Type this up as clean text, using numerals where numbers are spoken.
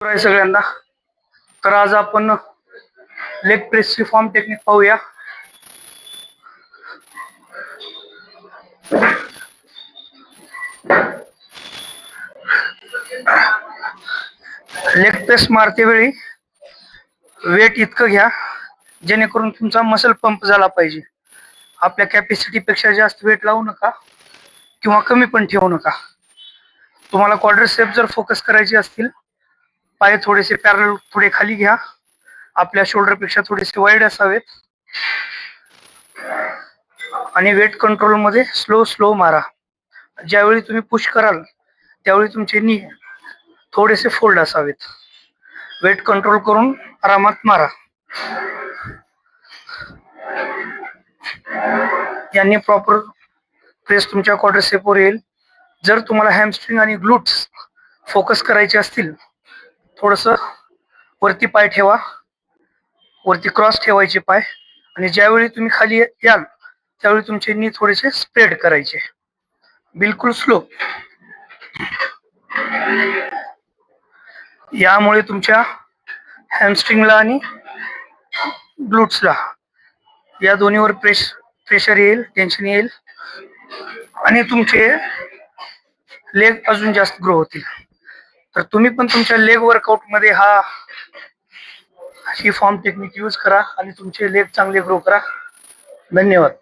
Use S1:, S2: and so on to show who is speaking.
S1: आहे सगळ्यांना. तर आज आपण लेग प्रेसची फॉर्म टेक्निक पाहूया. लेग प्रेस मारते वेळी वेट इतकं घ्या जेणेकरून तुमचा मसल पंप झाला पाहिजे. आपल्या कॅपॅसिटी पेक्षा जास्त वेट लावू नका किंवा कमी पण ठेवू नका. तुम्हाला क्वाड्रिसेप जर फोकस करायचे असतील, पाय थोडेसे पॅरल थोडे खाली घ्या, आपल्या शोल्डर पेक्षा थोडेसे वाईड असावेत आणि वेट कंट्रोल मध्ये स्लो स्लो मारा. ज्यावेळी तुम्ही पुश कराल त्यावेळी तुमचे नी थोडेसे फोल्ड असावेत. वेट कंट्रोल करून आरामात मारा. यांनी प्रॉपर प्रेस तुमच्या क्वाड्रिसेपवर येईल. जर तुम्हाला हॅमस्ट्रिंग आणि ग्लूट्स फोकस करायचे असतील, थोडस वरती पाय ठेवा, वरती क्रॉस ठेवायचे पाय, आणि ज्यावेळी तुम्ही खाली याल त्यावेळी तुमचे नी थोडेसे स्प्रेड करायचे, बिलकुल स्लो. यामुळे तुमच्या हॅमस्ट्रिंगला आणि ग्लूट्सला या दोन्हीवर प्रेशर येईल, टेन्शन येईल आणि तुमचे लेग अजून जास्त ग्रो होतील. तर तुम्ही पण तुमच्या लेग वर्कआउट मध्ये ही फॉर्म टेक्निक यूज करा आणि तुमचे लेग चांगले ग्रो करा. धन्यवाद.